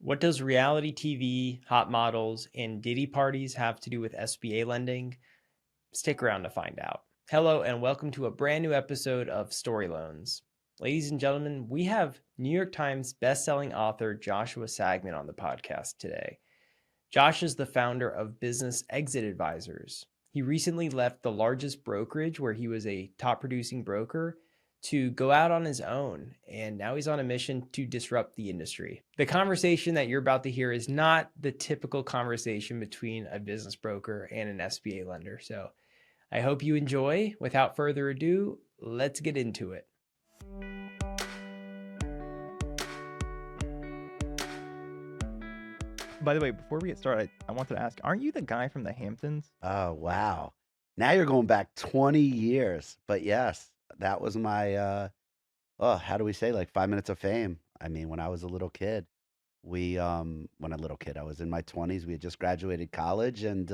What does reality TV, hot models, and Diddy parties have to do with SBA lending? Stick around to find out. Hello, and welcome to a brand new episode of Story Loans. Ladies and gentlemen, we have New York Times bestselling author Joshua Sagman on the podcast today. Josh is the founder of Business Exit Advisors. He recently left the largest brokerage where he was a top producing broker to go out on his own, and now he's on a mission to disrupt the industry. The conversation that you're about to hear is not the typical conversation between a business broker and an SBA lender. So I hope you enjoy. Without further ado, let's get into it. By the way, before we get started, I wanted to ask, aren't you the guy from the Hamptons? Oh, wow. Now you're going back 20 years. But yes, that was my, how do we say, like 5 minutes of fame. I mean, when I was a little kid, I was in my 20s. We had just graduated college. And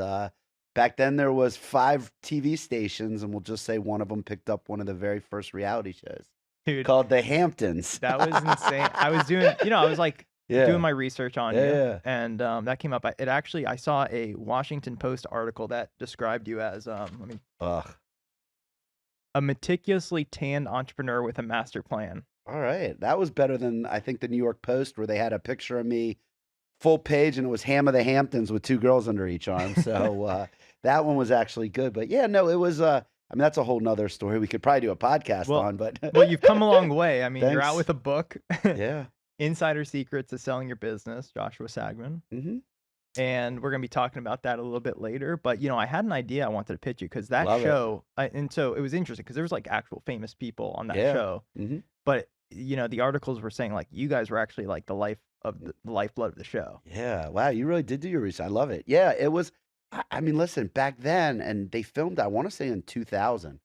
back then there was 5 TV stations. And we'll just say one of them picked up one of the very first reality shows Dude, called The Hamptons. that was insane. I was doing, I was like Yeah. doing my research on you, Yeah. and that came up. I saw a Washington Post article that described you as, Ugh. a meticulously tanned entrepreneur with a master plan. All right. That was better than, I think, the New York Post, where they had a picture of me full page and it was Ham of the Hamptons with 2 girls under each arm. So that one was actually good. But yeah, no, it was, that's a whole nother story we could probably do a podcast on. But Well, you've come a long way. I mean, you're out Thanks. with a book, yeah. Insider Secrets to Selling Your Business, Joshua Sagman. Mm-hmm. And we're going to be talking about that a little bit later. But, I had an idea I wanted to pitch you because that Love it. show, and so it was interesting because there was like actual famous people on that Yeah. show. Mm-hmm. But, the articles were saying like you guys were actually like the lifeblood of the show. Yeah. Wow. You really did do your research. I love it. Yeah. It was, I mean, listen, back then, and they filmed, I want to say in 2000.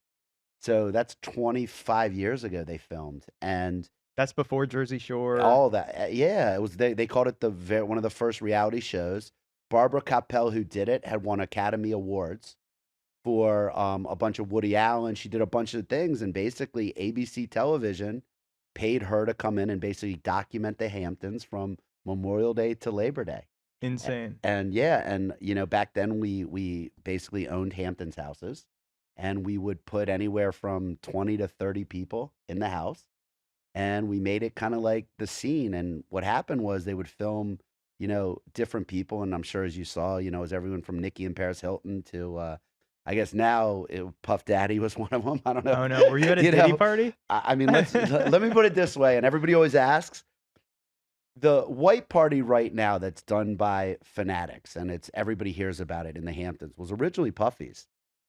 So that's 25 years ago they filmed. And That's before Jersey Shore. all that. Yeah, it was they called it one of the first reality shows. Barbara Capel, who did it, had won Academy Awards for a bunch of Woody Allen. She did a bunch of things, and basically ABC Television paid her to come in and basically document the Hamptons from Memorial Day to Labor Day. Insane. And yeah, and back then we basically owned Hamptons houses, and we would put anywhere from 20 to 30 people in the house. And we made it kind of like the scene. And what happened was they would film, different people. And I'm sure, as you saw, it was everyone from Nikki and Paris Hilton to, I guess now Puff Daddy was one of them. I don't know. Oh no, were you at a Diddy party? I mean, let me put it this way. And everybody always asks, the white party right now that's done by fanatics, and everybody hears about it in the Hamptons, was originally Puffy's.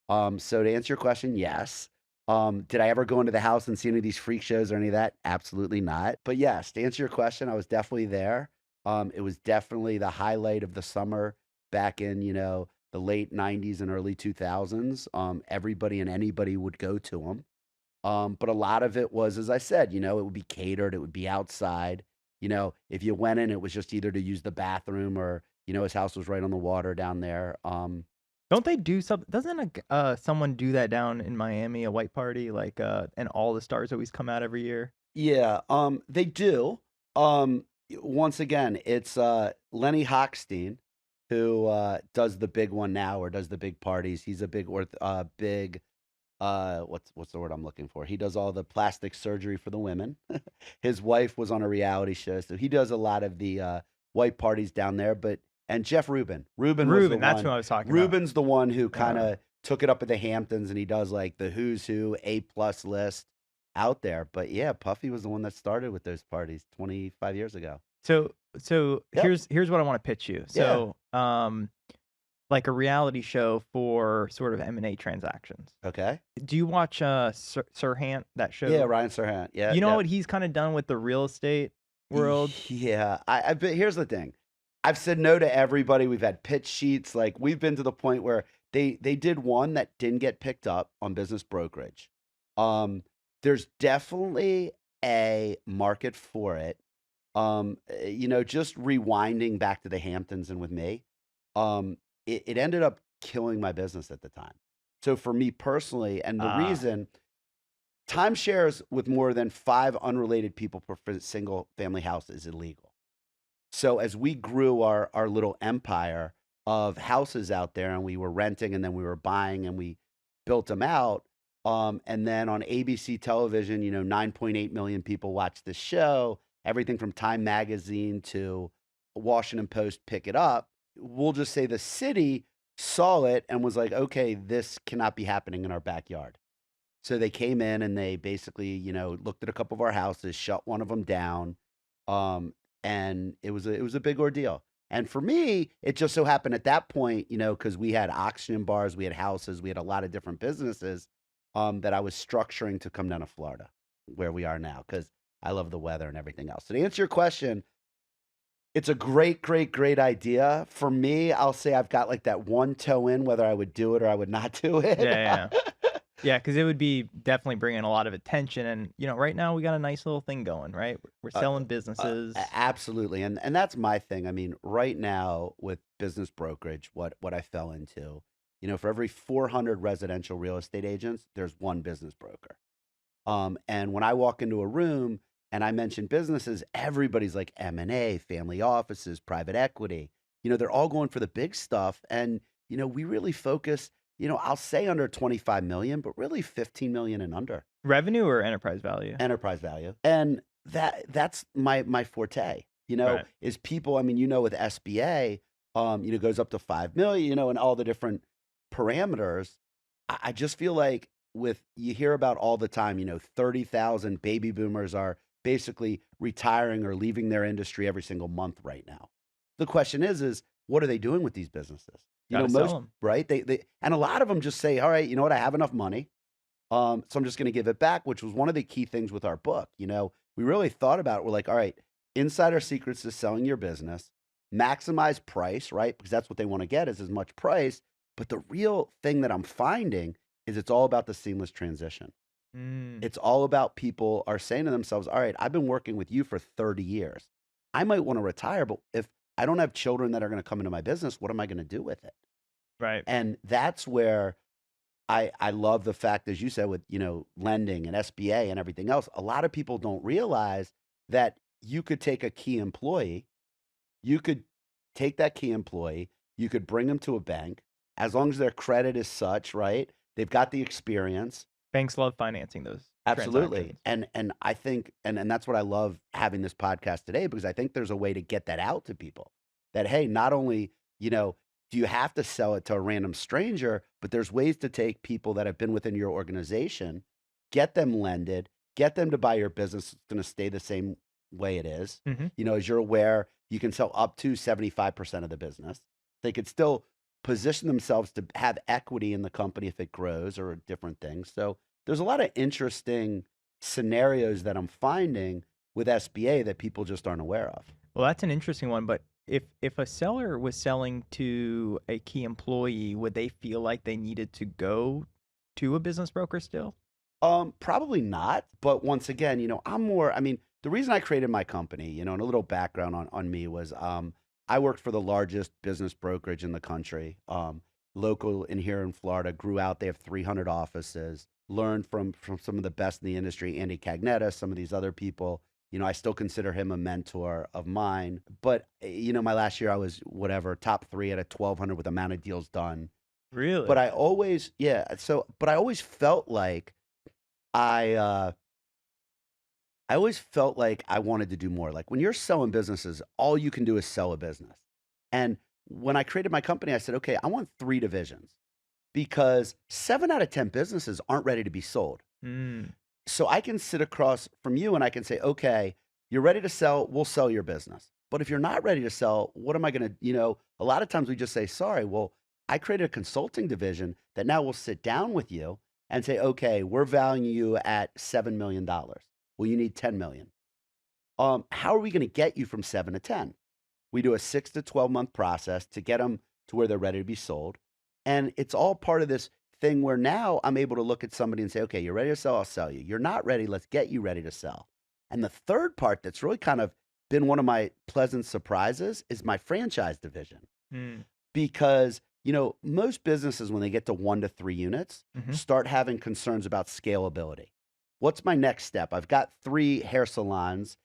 So to answer your question, yes. Did I ever go into the house and see any of these freak shows or any of that? Absolutely not. But yes, to answer your question, I was definitely there. It was definitely the highlight of the summer back in, the late 90s and early 2000s. Everybody and anybody would go to them. But a lot of it was, as I said, it would be catered. It would be outside. If you went in, it was just either to use the bathroom or, his house was right on the water down there. Don't they do something? Doesn't someone do that down in Miami, a white party, like and all the stars always come out every year? Yeah, they do. Once again, it's Lenny Hochstein who does the big one now, or does the big parties. He's a big what's the word I'm looking for? He does all the plastic surgery for the women. His wife was on a reality show, so he does a lot of the white parties down there. And Jeff Rubin. Rubin, that's who I was talking about. Rubin's the one who kind of took it up at the Hamptons, and he does like the who's who A+ list out there. But yeah, Puffy was the one that started with those parties 25 years ago. So Yep. here's what I want to pitch you. So like a reality show for sort of M&A transactions. Okay. Do you watch Sirhan, that show? Yeah, Ryan Serhant. Yeah. You know yeah. what he's kind of done with the real estate world? Yeah. But here's the thing. I've said no to everybody. We've had pitch sheets. Like, we've been to the point where they did one that didn't get picked up on business brokerage. There's definitely a market for it. Just rewinding back to the Hamptons and with me, it ended up killing my business at the time. So for me personally, and the reason, timeshares with more than 5 unrelated people per single family house is illegal. So as we grew our little empire of houses out there, and we were renting and then we were buying and we built them out. And then on ABC television, 9.8 million people watch this show, everything from Time Magazine to Washington Post pick it up. We'll just say the city saw it and was like, okay, this cannot be happening in our backyard. So they came in and they basically, looked at a couple of our houses, shut one of them down, and it was a big ordeal. And for me, it just so happened at that point, because we had oxygen bars, we had houses, we had a lot of different businesses, that I was structuring to come down to Florida, where we are now, because I love the weather and everything else. So to answer your question, it's a great, great, great idea. For me, I'll say I've got like that one toe in, whether I would do it or I would not do it. Yeah, yeah, because it would be definitely bringing a lot of attention. And right now we got a nice little thing going, right? We're selling businesses. Absolutely. And that's my thing. I mean, right now with business brokerage, what I fell into, for every 400 residential real estate agents, there's one business broker. And when I walk into a room and I mention businesses, everybody's like M&A, family offices, private equity. They're all going for the big stuff. And, we really focus, I'll say under 25 million, but really 15 million and under Revenue or enterprise value? enterprise value. And that's my forte, Right. is people, I mean, with SBA, goes up to 5 million, and all the different parameters. I just feel like you hear about all the time, 30,000 baby boomers are basically retiring or leaving their industry every single month right now. The question is what are they doing with these businesses? Gotta sell 'em. Right? They and a lot of them just say, all right, you know what? I have enough money. So I'm just going to give it back, which was one of the key things with our book. We really thought about it. We're like, all right, insider secrets to selling your business, maximize price, right? Because that's what they want to get is as much price. But the real thing that I'm finding is it's all about the seamless transition. Mm, It's all about people are saying to themselves, all right, I've been working with you for 30 years. I might want to retire, but if I don't have children that are going to come into my business, what am I going to do with it? right. And that's where I love the fact, as you said, with, lending and SBA and everything else, a lot of people don't realize that you could take a key employee, you could take that key employee, you could bring them to a bank, as long as their credit is such, right? They've got the experience. Banks love financing those Absolutely. transactions. And I think, and that's what I love having this podcast today, because I think there's a way to get that out to people that, hey, not only, do you have to sell it to a random stranger, but there's ways to take people that have been within your organization, get them lended, get them to buy your business. It's going to stay the same way it is. Mhm. As you're aware, you can sell up to 75% of the business. They could still position themselves to have equity in the company if it grows or different things. So there's a lot of interesting scenarios that I'm finding with SBA that people just aren't aware of. Well, that's an interesting one. But if a seller was selling to a key employee, would they feel like they needed to go to a business broker still? Probably not. But once again, I'm more, I mean, the reason I created my company, and a little background on me was, I worked for the largest business brokerage in the country, local in here in Florida, grew out. They have 300 offices, learned from some of the best in the industry, Andy Cagnetta, some of these other people. I still consider him a mentor of mine. But, my last year I was whatever, top 3 out of 1,200 with the amount of deals done. Really? But I always, yeah. But I always felt like I always felt like I wanted to do more. Like when you're selling businesses, all you can do is sell a business. And when I created my company, I said, okay, I want 3 divisions because 7 out of 10 businesses aren't ready to be sold. Mm, So I can sit across from you and I can say, okay, you're ready to sell, we'll sell your business. But if you're not ready to sell, what am I going to, a lot of times we just say, sorry, well, I created a consulting division that now will sit down with you and say, okay, we're valuing you at $7 million. Well, you need 10 million. How are we going to get you from 7 to 10? We do a 6 to 12 month process to get them to where they're ready to be sold. And it's all part of this thing where now I'm able to look at somebody and say, okay, you're ready to sell, I'll sell you. You're not ready, let's get you ready to sell. And the third part that's really kind of been one of my pleasant surprises is my franchise division. mm, Because, most businesses, when they get to 1 to 3 units, mhm. start having concerns about scalability. What's my next step? I've got 3 hair salons.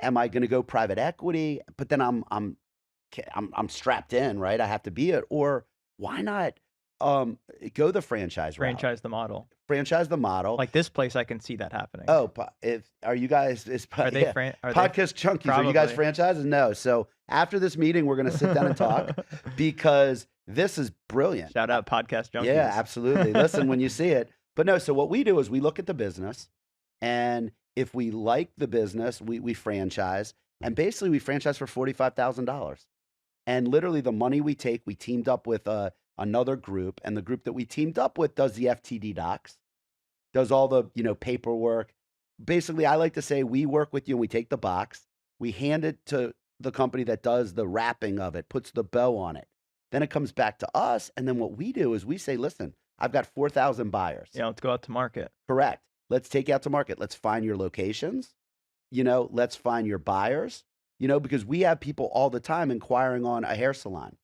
Am I going to go private equity? But then I'm strapped in, right? I have to be it. Or why not go the franchise route? Franchise the model. Franchise the model. Like this place, I can see that happening. Oh, are you guys Are they podcast junkies? Are you guys Probably. franchises? No. So after this meeting, we're going to sit down and talk because this is brilliant. Shout out podcast junkies. Yeah, absolutely. Listen when you see it. But no, so what we do is we look at the business, and if we like the business, we franchise, and basically we franchise for $45,000. And literally the money we take, we teamed up with another group, and the group that we teamed up with does the FTD docs, does all the paperwork. Basically, I like to say we work with you and we take the box, we hand it to the company that does the wrapping of it, puts the bow on it. Then it comes back to us, and then what we do is we say, listen, I've got 4,000 buyers. Yeah, let's go out to market. Correct. Let's take you out to market. Let's find your locations. Let's find your buyers. Because we have people all the time inquiring on a hair salon.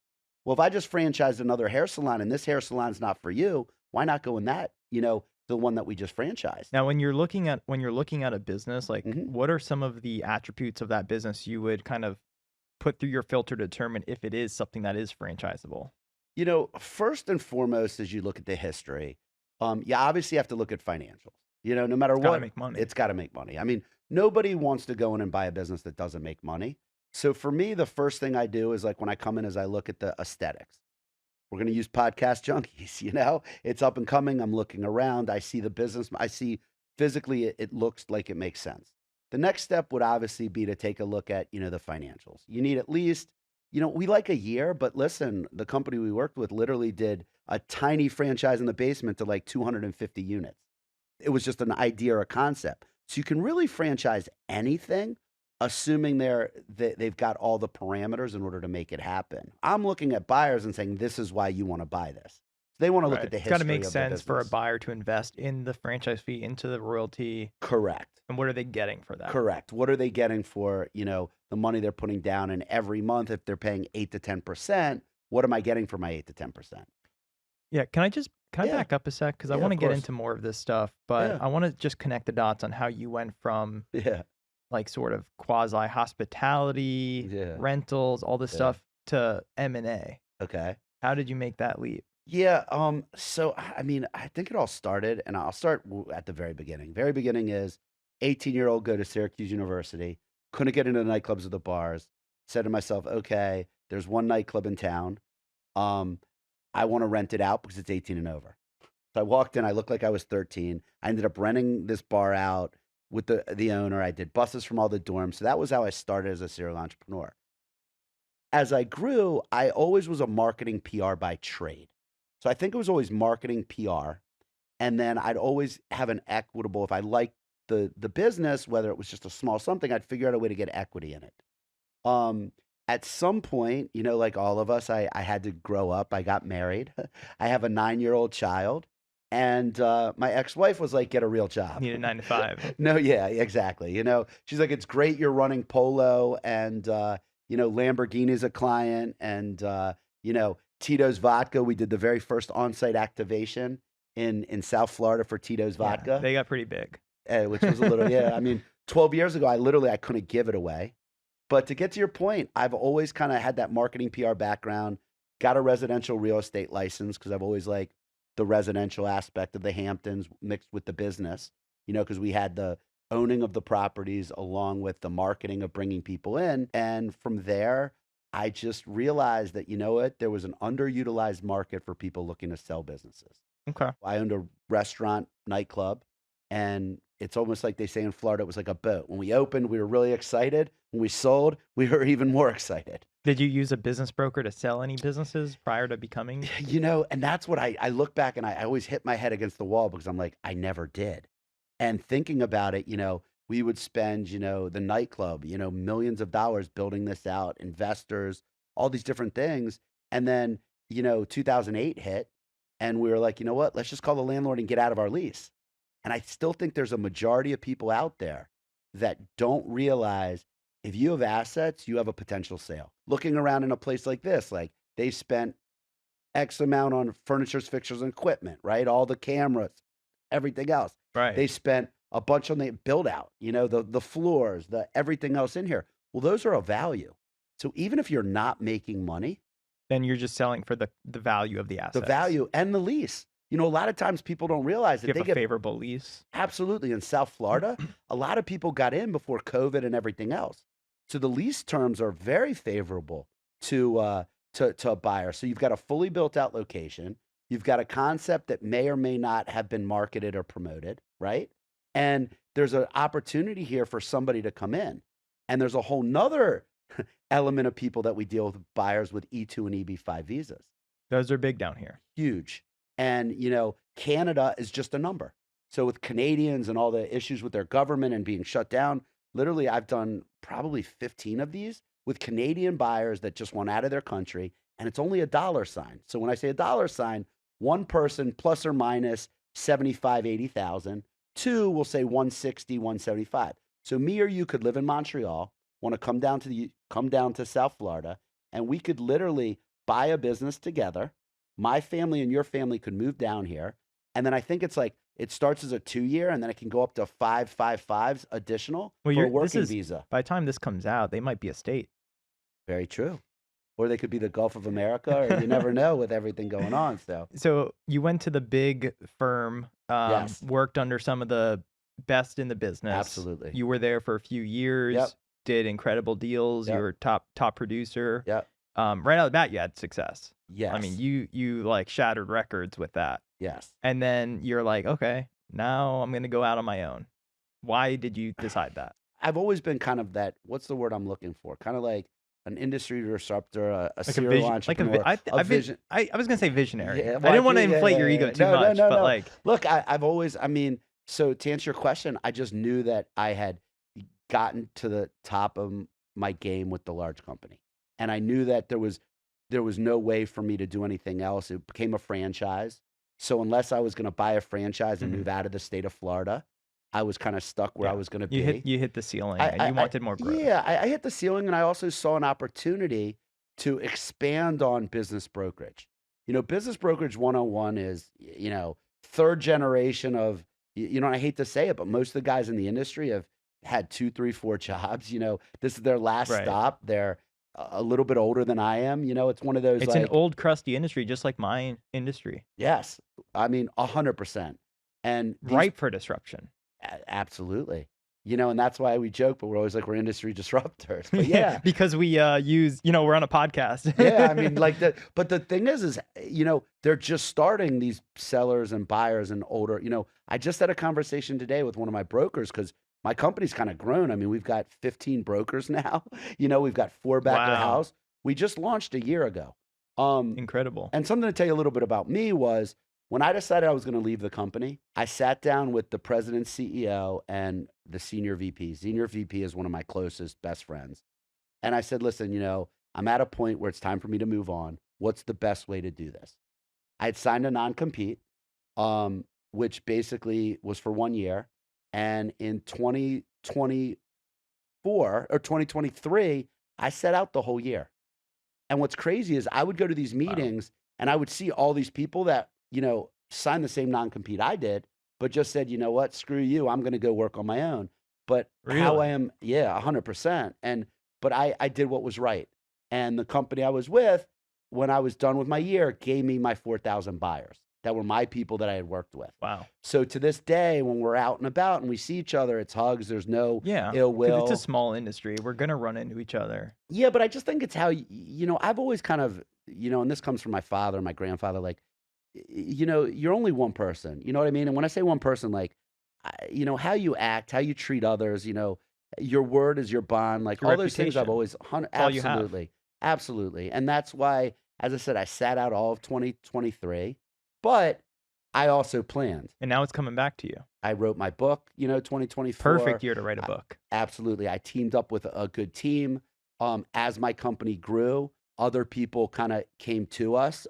Well, if I just franchised another hair salon and this hair salon is not for you, why not go in that, the one that we just franchised? Now, when you're looking at a business, like what are some of the attributes of that business you would kind of put through your filter to determine if it is something that is franchisable? First and foremost, as you look at the history, you obviously have to look at financials. No matter It's gotta what, make money. it's got to make money. I mean, nobody wants to go in and buy a business that doesn't make money. So for me, the first thing I do is like when I come in is I look at the aesthetics. We're going to use podcast junkies, it's up and coming. I'm looking around. I see the business. I see physically it looks like it makes sense. The next step would obviously be to take a look at, the financials. You need at least, we like a year, but listen, the company we worked with literally did a tiny franchise in the basement to like 250 units. It was just an idea or a concept. So you can really franchise anything, assuming they've got all the parameters in order to make it happen. I'm looking at buyers and saying, this is why you want to buy this. They want to look at the It's history got to make of the sense for a business. buyer to invest in the franchise fee, into the royalty. Correct. And what are they getting for that? Correct. What are they getting for, the money they're putting down? And every month, if they're paying 8 to 10%, what am I getting for my 8 to 10%? Yeah. Can I Yeah. back up a sec? Because I Yeah, want to of get course. into more of this stuff, but Yeah. I want to just connect the dots on how you went from Yeah. like sort of quasi hospitality, Yeah. rentals, all this Yeah. stuff to M&A. Okay. How did you make that leap? Yeah. So, I mean, I think it all started, and I'll start at the very beginning. Very beginning is 18-year-old, go to Syracuse University, couldn't get into the nightclubs or the bars. Said to myself, okay, there's one nightclub in town. I want to rent it out because it's 18 and over. So I walked in, I looked like I was 13. I ended up renting this bar out with the owner. I did buses from all the dorms. So that was how I started as a serial entrepreneur. As I grew, I always was a marketing PR by trade. So I think it was always marketing PR. And then I'd always have an equitable, if I liked the business, whether it was just a small something, I'd figure out a way to get equity in it. At some point, like all of us, I had to grow up. I got married. I have a 9-year-old child. And my ex-wife was like, get a real job. Need a 9 to 5. No, yeah, exactly. She's like, it's great you're running Polo and, Lamborghini's a client and, Tito's Vodka. We did the very first on-site activation in South Florida for Tito's Yeah, Vodka, they got pretty big. which was a little, yeah. I mean, 12 years ago, I couldn't give it away. But to get to your point, I've always kind of had that marketing PR background, got a residential real estate license because I've always liked the residential aspect of the Hamptons mixed with the business, because we had the owning of the properties along with the marketing of bringing people in. And from there, I just realized that, there was an underutilized market for people looking to sell businesses. Okay. I owned a restaurant nightclub, and it's almost like they say in Florida, it was like a boat. When we opened, we were really excited. When we sold, we were even more excited. Did you use a business broker to sell any businesses prior to becoming? And that's what I look back and I always hit my head against the wall because I'm like, I never did. And thinking about it, we would spend, the nightclub, millions of dollars building this out, investors, all these different things. And then, 2008 hit and we were like, you know what, let's just call the landlord and get out of our lease. And I still think there's a majority of people out there that don't realize if you have assets, you have a potential sale. Looking around in a place like this, like they spent X amount on furniture, fixtures, and equipment, right? All the cameras, everything else. Right. They spent a bunch on the build out, the floors, the everything else in here. Well, those are a value. So even if you're not making money, Then you're just selling for the value of the the assets. value and the lease. A lot of times people don't realize that Give they a get favorable lease. absolutely in South Florida. A lot of people got in before COVID and everything else. So the lease terms are very favorable to a buyer. So you've got a fully built out location. You've got a concept that may or may not have been marketed or promoted, right? And there's an opportunity here for somebody to come in. And there's a whole nother element of people that we deal with, buyers with E2 and EB5 visas. Those are big down here. Huge. And, Canada is just a number. So with Canadians and all the issues with their government and being shut down, literally I've done probably 15 of these with Canadian buyers that just want out of their country. And it's only a dollar sign. So when I say a dollar sign, one person plus or minus 75, 80,000. Two will say 160, 175. So me or you could live in Montreal, want to come down to South Florida, and we could literally buy a business together. My family and your family could move down here. And then I think it's like, it starts as a 2-year and then it can go up to 5 additional Well, for a this working is visa. by the time this comes out, they might be a state. Very true. Or they could be the Gulf of America, or you never know with everything going on. So you went to the big firm, Yes. worked under some of the best in the business. Absolutely. You were there for a few years, Yep. did incredible deals. Yep. You were top producer. Yep. Right out of the bat, you had success. Yes. I mean, you like shattered records with that. Yes. And then you're like, okay, now I'm going to go out on my own. Why did you decide that? I've always been kind of that, what's the word I'm looking for? Kind of like an industry disruptor, a Like serial entrepreneur, a vision. I was going to say visionary. Yeah, I well, didn't want to yeah, inflate yeah, your yeah, ego yeah. too No, much, no, but no. like, Look, I've always, so to answer your question, I just knew that I had gotten to the top of my game with the large company. And I knew that there was no way for me to do anything else. It became a franchise. So unless I was going to buy a franchise and move out of the state of Florida, I was kind of stuck where I was going to be. you hit the ceiling and you wanted more growth. Yeah, I hit the ceiling, and I also saw an opportunity to expand on business brokerage. Business brokerage 101 is, third generation of, I hate to say it, but most of the guys in the industry have had 2, 3, 4 jobs. This is their last Right. stop. They're a little bit older than I am. It's one of those, It's an old crusty industry, just like my industry. yes, 100%. And Ripe for disruption. absolutely. And that's why we joke, but we're always like, we're industry disruptors. But yeah. Because we use, we're on a podcast. Yeah, like that. But the thing is, they're just starting, these sellers and buyers and older. I just had a conversation today with one of my brokers because my company's kind of grown. I mean, we've got 15 brokers now. We've got 4 back of the Wow. house. We just launched a year ago. Incredible. And something to tell you a little bit about me was when I decided I was going to leave the company, I sat down with the president, CEO, and the senior VP. Senior VP is one of my closest best friends. And I said, listen, I'm at a point where it's time for me to move on. What's the best way to do this? I had signed a non-compete, which basically was for 1 year. And in 2024 or 2023, I set out the whole year. And what's crazy is I would go to these meetings and I would see all these people that, signed the same non-compete I did, but just said, you know what, screw you, I'm going to go work on my own. But how I Really? am, 100%. But I did what was right. And the company I was with, when I was done with my year, gave me my 4,000 buyers that were my people that I had worked with. Wow. So to this day, when we're out and about and we see each other, it's hugs. There's no Yeah. ill 'Cause will. it's a small industry. We're going to run into each other. Yeah, but I just think it's how, I've always kind of, and this comes from my father and my grandfather, like, you're only one person. You know what I mean? And when I say one person, like, how you act, how you treat others, your word is your bond, like Your all those things I've reputation. always, all you have. absolutely, absolutely. And that's why, as I said, I sat out all of 2023, but I also planned. And now it's coming back to you. I wrote my book, 2024. Perfect year to write a book. Absolutely. I teamed up with a good team. As my company grew, other people kind of came to us.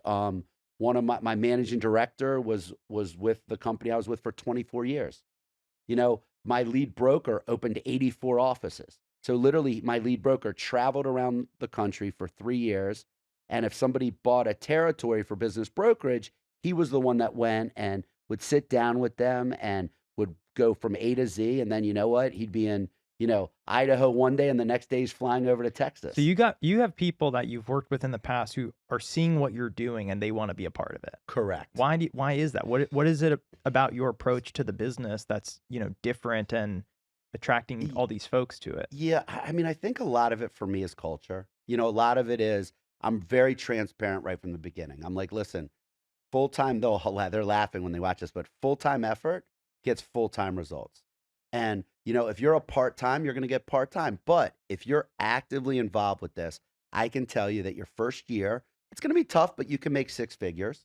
One of my managing director was with the company I was with for 24 years. My lead broker opened 84 offices. So literally my lead broker traveled around the country for 3 years. And if somebody bought a territory for business brokerage, he was the one that went and would sit down with them and would go from A to Z. And then you know what? He'd be in, Idaho one day and the next day he's flying over to Texas. So you have people that you've worked with in the past who are seeing what you're doing and they want to be a part of it. Correct. Why is that? What is it about your approach to the business that's, different and attracting all these folks to it? Yeah. I mean, I think a lot of it for me is culture. A lot of it is I'm very transparent right from the beginning. I'm like, listen, full-time, they're laughing when they watch this, but full-time effort gets full-time results. And, if you're a part-time, you're going to get part-time. But if you're actively involved with this, I can tell you that your first year, it's going to be tough, but you can make six figures.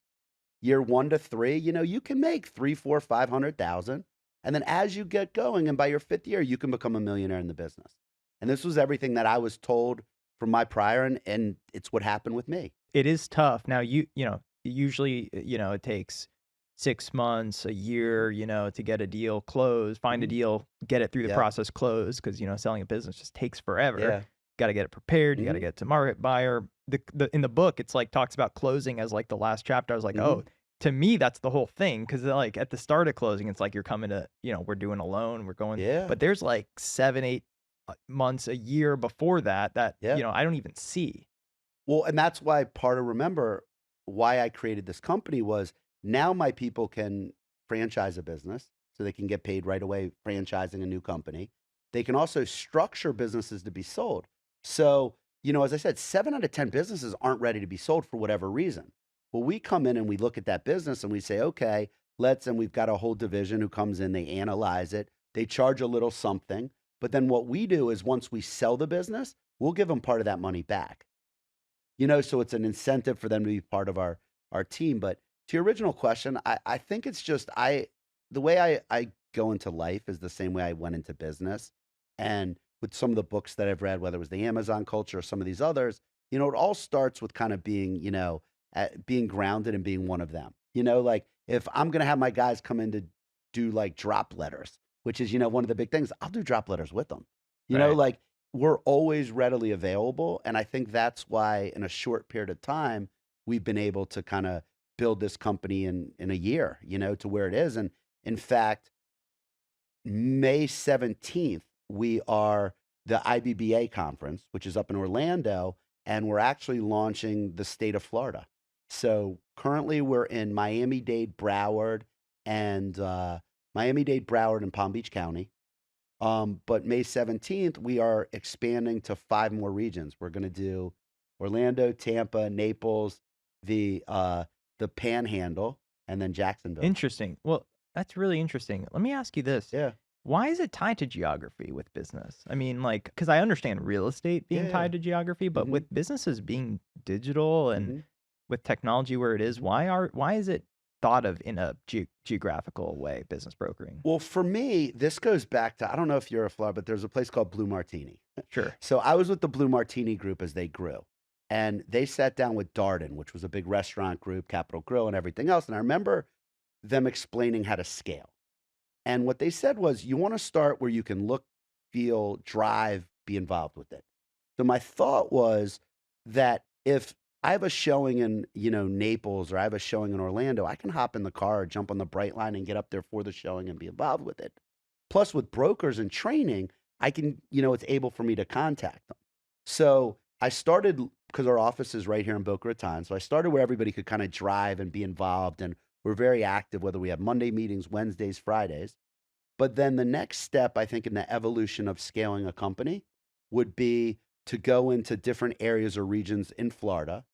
Year 1 to 3, you can make 3, 4, 500,000. And then as you get going, and by your fifth year, you can become a millionaire in the business. And this was everything that I was told from my prior, and it's what happened with me. It is tough. Now, usually, it takes 6 months, a year, to get a deal closed, find a deal, get it through the process, closed, because, selling a business just takes forever. Yeah. Got to get it prepared. You got to get it to market buyer. In the book, it's like talks about closing as like the last chapter. I was like, oh, to me, that's the whole thing. Because like at the start of closing, it's like you're coming to, we're doing a loan, we're going. Yeah. But there's like 7, 8 months, a year before that, I don't even see. Well, and that's why remember why I created this company was now my people can franchise a business so they can get paid right away franchising a new company. They can also structure businesses to be sold. So, as I said, 7 out of 10 businesses aren't ready to be sold for whatever reason. Well, we come in and we look at that business and we say, okay, and we've got a whole division who comes in, they analyze it, they charge a little something. But then what we do is once we sell the business, we'll give them part of that money back. So it's an incentive for them to be part of our team. But to your original question, I think it's just the way I go into life is the same way I went into business. And with some of the books that I've read, whether it was the Amazon Culture or some of these others, it all starts with kind of being, being grounded and being one of them. Like if I'm going to have my guys come in to do like drop letters, which is, one of the big things, I'll do drop letters with them. Like we're always readily available. And I think that's why in a short period of time, we've been able to kind of build this company in a year, to where it is. And in fact, May 17th, we are the IBBA conference, which is up in Orlando, and we're actually launching the state of Florida. So currently we're in Miami-Dade, Broward, and Palm Beach County. But May 17th, we are expanding to 5 more regions. We're going to do Orlando, Tampa, Naples, the Panhandle, and then Jacksonville. Interesting. Well, that's really interesting. Let me ask you this. Yeah. Why is it tied to geography with business? I mean, like, because I understand real estate being tied to geography, but with businesses being digital and with technology where it is, why is it thought of in a geographical way, business brokering? Well, for me, this goes back to, I don't know if you're a Florida, but there's a place called Blue Martini. Sure. So I was with the Blue Martini group as they grew. And they sat down with Darden, which was a big restaurant group, Capital Grill and everything else. And I remember them explaining how to scale. And what they said was, you want to start where you can look, feel, drive, be involved with it. So my thought was that if I have a showing in, Naples, or I have a showing in Orlando, I can hop in the car or jump on the Brightline and get up there for the showing and be involved with it. Plus with brokers and training, I can, it's able for me to contact them. So I started, because our office is right here in Boca Raton. So I started where everybody could kind of drive and be involved. And we're very active, whether we have Monday meetings, Wednesdays, Fridays. But then the next step, I think, in the evolution of scaling a company would be to go into different areas or regions in Florida.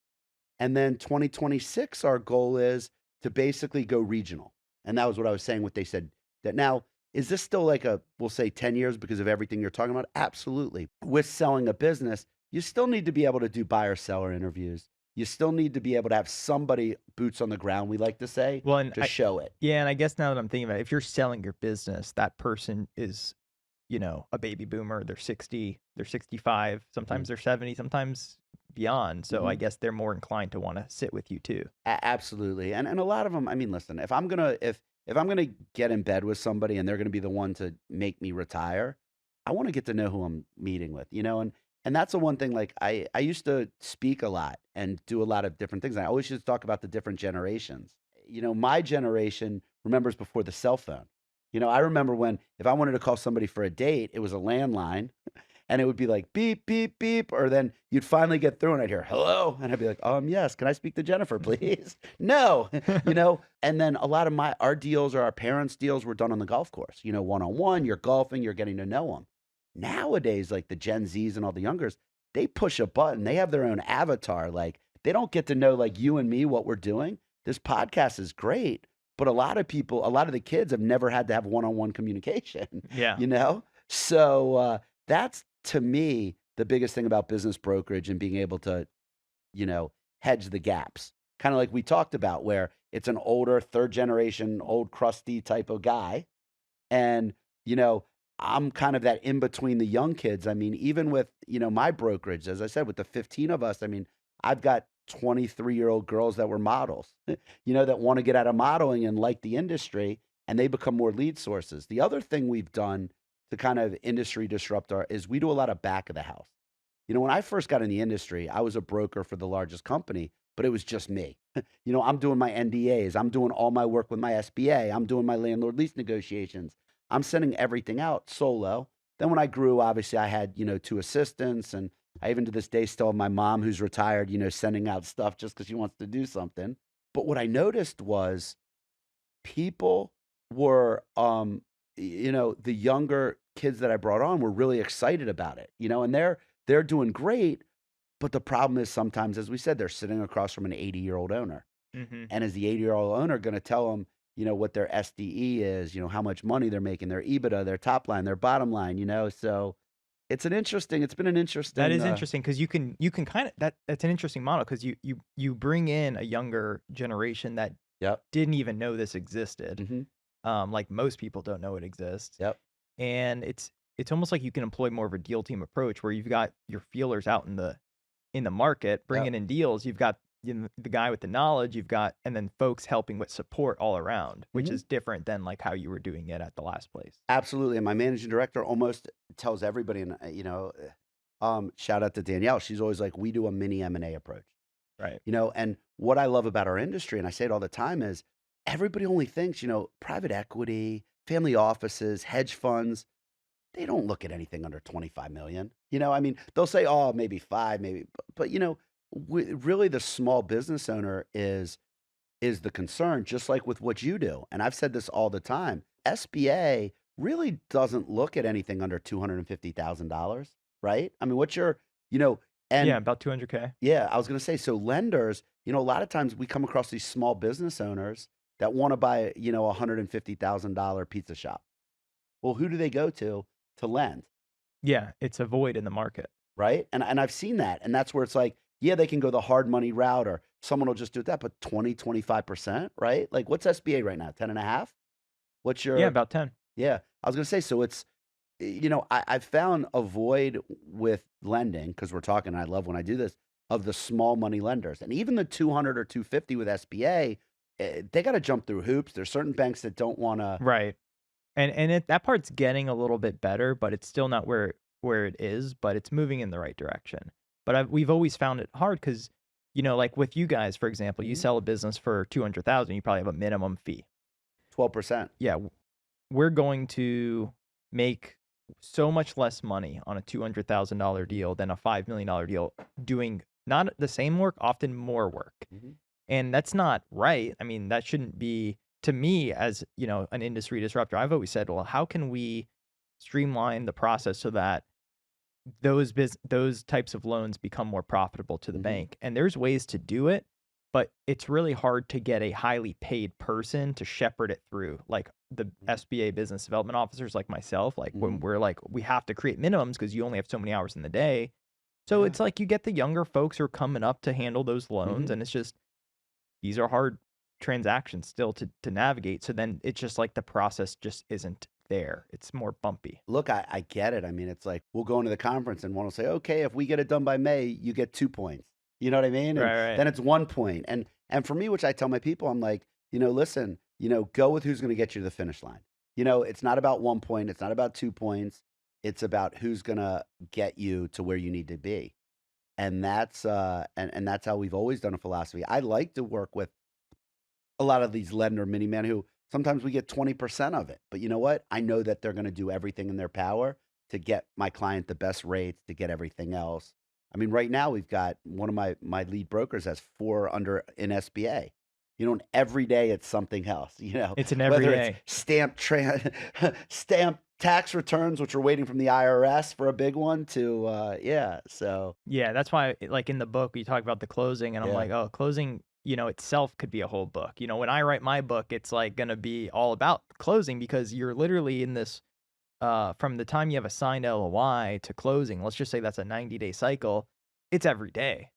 And then 2026, our goal is to basically go regional. And that was what I was saying, what they said. That now, is this still like we'll say 10 years because of everything you're talking about? Absolutely. With selling a business, you still need to be able to do buyer-seller interviews. You still need to be able to have somebody boots on the ground, we like to say, to show it. Yeah, and I guess now that I'm thinking about it, if you're selling your business, that person is, a baby boomer. They're 60, they're 65, sometimes they're 70, sometimes beyond. So I guess they're more inclined to want to sit with you too. Absolutely. And a lot of them, I mean, listen, if I'm gonna get in bed with somebody and they're gonna be the one to make me retire, I want to get to know who I'm meeting with, And that's the one thing, like I used to speak a lot and do a lot of different things. I always used to talk about the different generations. My generation remembers before the cell phone. I remember when, if I wanted to call somebody for a date, it was a landline and it would be like beep, beep, beep. Or then you'd finally get through and I'd hear hello. And I'd be like, yes, can I speak to Jennifer, please? No, and then a lot of our deals or our parents' deals were done on the golf course, one-on-one, you're golfing, you're getting to know them. Nowadays, like the Gen Zs and all the youngers, they push a button. They have their own avatar. Like they don't get to know like you and me what we're doing. This podcast is great, but a lot of the kids have never had to have one-on-one communication. Yeah. So that's to me the biggest thing about business brokerage and being able to, hedge the gaps. Kind of like we talked about, where it's an older, third generation, old crusty type of guy. And, I'm kind of that in between the young kids. I mean, even with, my brokerage, as I said, with the 15 of us, I mean, I've got 23-year-old girls that were models, that want to get out of modeling and like the industry, and they become more lead sources. The other thing we've done to kind of industry disruptor is we do a lot of back of the house. When I first got in the industry, I was a broker for the largest company, but it was just me. I'm doing my NDAs. I'm doing all my work with my SBA. I'm doing my landlord lease negotiations. I'm sending everything out solo. Then when I grew, obviously I had, 2 assistants, and I even to this day still have my mom who's retired, sending out stuff just because she wants to do something. But what I noticed was people were, the younger kids that I brought on were really excited about it, and they're doing great. But the problem is sometimes, as we said, they're sitting across from an 80-year-old owner. Hmm. And is the 80-year-old owner going to tell them, what their SDE is, how much money they're making, their EBITDA, their top line, their bottom line, So it's been an interesting. That is interesting because you can kind of that's an interesting model because you bring in a younger generation that Yep. didn't even know this existed. Hmm. Like most people don't know it exists. Yep. And it's almost like you can employ more of a deal team approach where you've got your feelers out in the market, bringing in deals. You've got the guy with the knowledge, and then folks helping with support all around, which Mhm. is different than like how you were doing it at the last place. Absolutely. And my managing director almost tells everybody, and shout out to Danielle. She's always like, we do a mini M&A approach. Right. And what I love about our industry, and I say it all the time, is everybody only thinks, private equity, family offices, hedge funds, they don't look at anything under 25 million. I mean, they'll say, oh, maybe 5, maybe, but really the small business owner is the concern, just like with what you do. And I've said this all the time. SBA really doesn't look at anything under $250,000, right? I mean, what's your, and Yeah, about 200K. yeah, I was going to say, so lenders, a lot of times we come across these small business owners that want to buy, a $150,000 pizza shop. Well, who do they go to lend? Yeah, it's a void in the market. Right. And I've seen that. And that's where it's like, yeah, they can go the hard money route, or someone will just do that, but 20-25%, right? Like what's SBA right now? 10 and a half? What's Yeah, your, about 10. yeah, I was going to say, so it's, I've found a void with lending, because we're talking, I love when I do this, of the small money lenders. And even the 200 or 250 with SBA, they got to jump through hoops. There's certain banks that don't want to. Right. That part's getting a little bit better, but it's still not where it is, but it's moving in the right direction. But we've always found it hard because, like with you guys, for example, you Mhm. sell a business for 200,000, you probably have a minimum fee. 12%. Yeah, we're going to make so much less money on a $200,000 deal than a $5 million deal doing not the same work, often more work. Mhm. And that's not right. I mean, that shouldn't be, to me, as an industry disruptor. I've always said, well, how can we streamline the process so that those types of loans become more profitable to the Mhm. bank? And there's ways to do it, but it's really hard to get a highly paid person to shepherd it through, like the SBA business development officers like myself. Like when Mhm. we're like, we have to create minimums because you only have so many hours in the day. So Yeah. it's like you get the younger folks who are coming up to handle those loans, Mhm. and it's just these are hard transactions still to navigate. So then it's just like the process just isn't there. It's more bumpy. Look, I get it. I mean, it's like we'll go into the conference and one will say, okay, if we get it done by May, you get 2 points. You know what I mean? And Right, right. then it's 1 point. And for me, which I tell my people, I'm like, listen, go with who's going to get you to the finish line. It's not about 1 point. It's not about 2 points. It's about who's going to get you to where you need to be. And that's and that's how we've always done a philosophy. I like to work with a lot of these lender mini men who Sometimes we get 20% of it. But you know what? I know that they're going to do everything in their power to get my client the best rates, to get everything else. I mean, right now we've got one of my lead brokers has 4 under in SBA. And every day it's something else, It's an whether everyday. it's stamp tax returns, which are waiting from the IRS for a big one to, So Yeah, that's why, like in the book, we talk about the closing, and I'm yeah, like, oh, closing, itself could be a whole book. When I write my book, it's like gonna be all about closing because you're literally in this, from the time you have a signed LOI to closing. Let's just say that's a 90-day cycle. It's every day.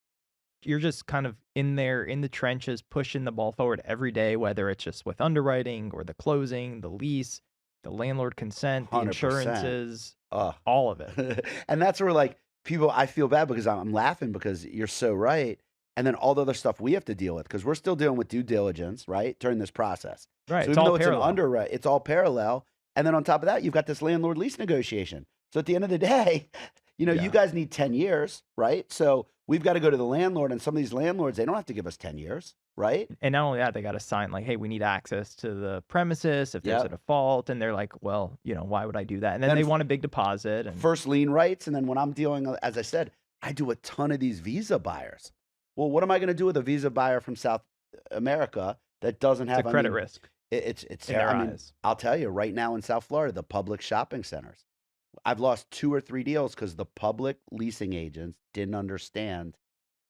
You're just kind of in there in the trenches, pushing the ball forward every day, whether it's just with underwriting or the closing, the lease, the landlord consent, the 100%. insurances, Uh, all of it. and that's where like people, I feel bad because I'm laughing because you're so right. And then all the other stuff we have to deal with because we're still dealing with due diligence, right, during this process. Right. So It's even all though it's an parallel. underwrite, it's all parallel. And then on top of that, you've got this landlord lease negotiation. So at the end of the day, you Yeah. guys need 10 years, right? So we've got to go to the landlord, and some of these landlords, they don't have to give us 10 years, right? And not only that, they got to sign like, hey, we need access to the premises if there's a Yep. default. And they're like, well, why would I do that? And then Then they f- want a big deposit. And First lien rights. And then when I'm dealing, as I said, I do a ton of these visa buyers. Well, what am I going to do with a visa buyer from South America that doesn't it's have a credit risk It's in their I mean, eyes. I'll tell you right now in South Florida, the public shopping centers. I've lost 2 or 3 deals because the public leasing agents didn't understand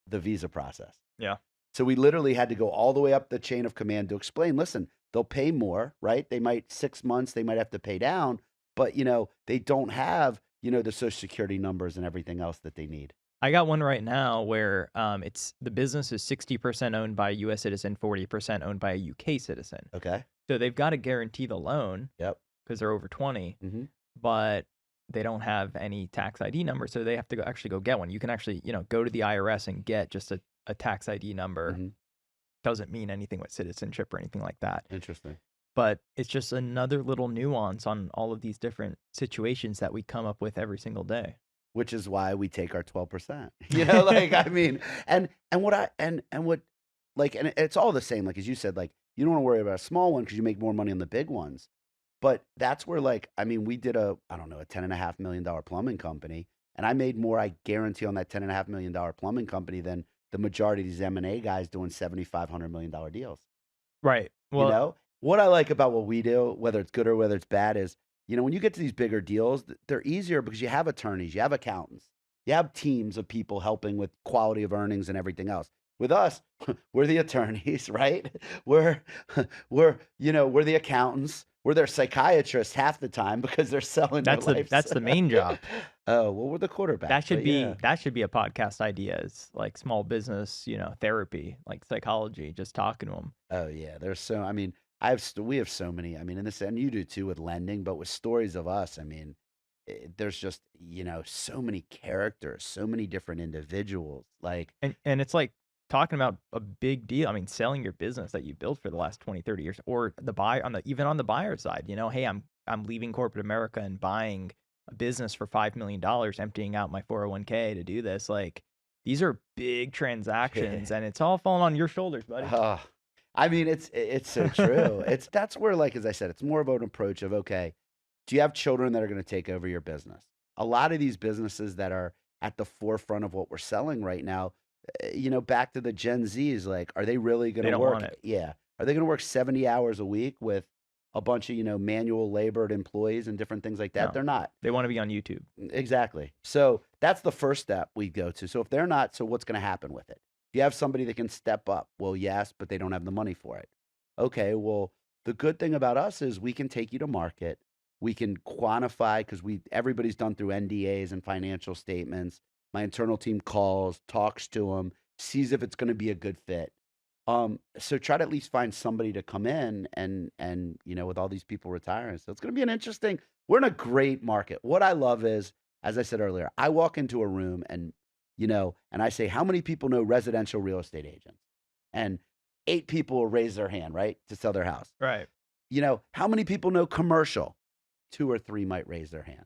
the visa process. Yeah. So we literally had to go all the way up the chain of command to explain, listen, they'll pay more, right? They might 6 months, they might have to pay down, but they don't have, the social security numbers and everything else that they need. I got one right now where it's the business is 60% owned by a U.S. citizen, 40% owned by a U.K. citizen. Okay. So they've got to guarantee the loan Yep. because they're over 20, Mm-hmm. but they don't have any tax ID number. So they have to actually go get one. You can actually, go to the IRS and get just a tax ID number. Mm-hmm. Doesn't mean anything with citizenship or anything like that. Interesting. But it's just another little nuance on all of these different situations that we come up with every single day. Which is why we take our 12%. I mean, and it's all the same. Like, as you said, like, you don't want to worry about a small one because you make more money on the big ones. But that's where, we did a $10.5 million plumbing company, and I made more, I guarantee, on that $10.5 million plumbing company than the majority of these M&A guys doing $7,500 million deals. Right. Well, What I like about what we do, whether it's good or whether it's bad, is, when you get to these bigger deals, they're easier because you have attorneys, you have accountants, you have teams of people helping with quality of earnings and everything else. With us, we're the attorneys, right? We're the accountants. We're their psychiatrists half the time because they're selling their lives. that's the main job. Oh, well, we're the quarterback. That should but be yeah. that should be a podcast idea. Is like small business, therapy, like psychology, just talking to them. Oh yeah, there's so. I mean, we have so many. I mean, in this, and you do too with lending, but with stories of us. I mean, there's just so many characters, so many different individuals. Like, And it's like talking about a big deal. I mean, selling your business that you built for the last 20, 30 years, or the buy on the even on the buyer side. Hey, I'm leaving corporate America and buying a business for $5 million, emptying out my 401k to do this. Like, these are big transactions, and it's all falling on your shoulders, buddy. I mean, it's so true. That's where, like, as I said, it's more of an approach of, okay, do you have children that are going to take over your business? A lot of these businesses that are at the forefront of what we're selling right now, back to the Gen Zs, like, are they really going They to don't work? want it. Yeah. Are they going to work 70 hours a week with a bunch of, manual labored employees and different things like that? No. They're not. They want to be on YouTube. Exactly. So that's the first step we go to. So if they're not, so what's going to happen with it? If you have somebody that can step up, well, yes, but they don't have the money for it. Okay, well, the good thing about us is we can take you to market. We can quantify because everybody's done through NDAs and financial statements. My internal team calls, talks to them, sees if it's going to be a good fit. So try to at least find somebody to come in and with all these people retiring. So it's going to be an interesting, we're in a great market. What I love is, as I said earlier, I walk into a room and I say, how many people know residential real estate agents? And 8 people will raise their hand, right, to sell their house. Right. How many people know commercial? 2 or 3 might raise their hand.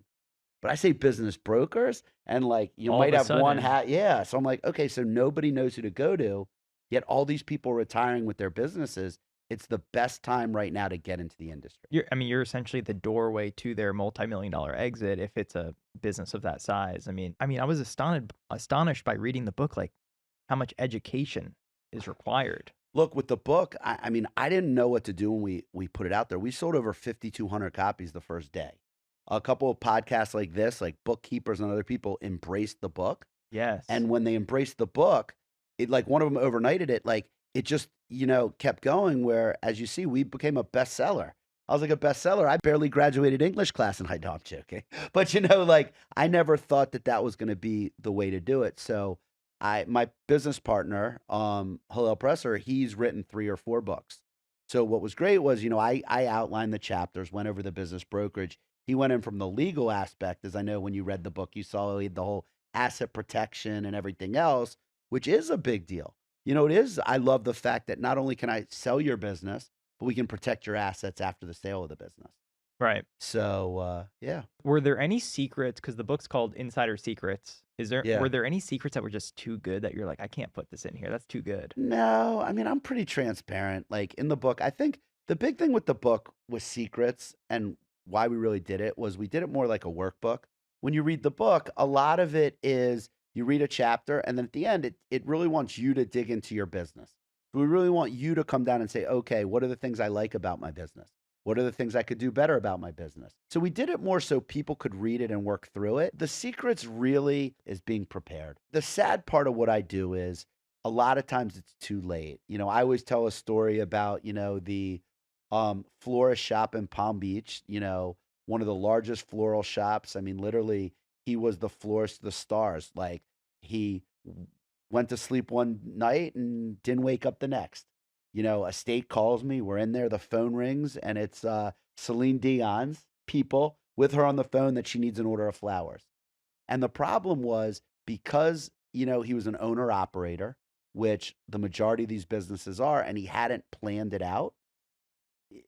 But I say business brokers, and like you All might of a have one sudden. hat. Yeah. So I'm like, okay, so nobody knows who to go to, yet all these people retiring with their businesses. It's the best time right now to get into the industry. You're essentially the doorway to their multi-million-dollar exit if it's a business of that size. I was astonished by reading the book, like how much education is required. Look, with the book, I didn't know what to do when we put it out there. We sold over 5,200 copies the first day. A couple of podcasts like this, like Bookkeepers and other people, embraced the book. Yes. And when they embraced the book, it, like, one of them overnighted it. Like, it just, kept going, where, as you see, we became a bestseller. I was like, a bestseller. I barely graduated English class in high. No, I'm joking. But, like, I never thought that was going to be the way to do it. So my business partner, Hillel Presser, he's written 3 or 4 books. So what was great was, I outlined the chapters, went over the business brokerage. He went in from the legal aspect, as I know when you read the book, you saw the whole asset protection and everything else, which is a big deal. It is. I love the fact that not only can I sell your business, but we can protect your assets after the sale of the business. Right. So, yeah. Were there any secrets, because the book's called Insider Secrets? Yeah. Were there any secrets that were just too good that you're like, I can't put this in here? That's too good. No, I'm pretty transparent. Like, in the book, I think the big thing with the book was secrets, and why we really did it was we did it more like a workbook. When you read the book, a lot of it is you read a chapter, and then at the end, it really wants you to dig into your business. We really want you to come down and say, okay, what are the things I like about my business? What are the things I could do better about my business? So we did it more so people could read it and work through it. The secrets really is being prepared. The sad part of what I do is a lot of times it's too late. I always tell a story about, the florist shop in Palm Beach, one of the largest floral shops. Literally, he was the florist of the stars. Like, he went to sleep one night and didn't wake up the next. A state calls me, we're in there, the phone rings, and it's Celine Dion's people with her on the phone that she needs an order of flowers. And the problem was, because, he was an owner operator, which the majority of these businesses are, and he hadn't planned it out,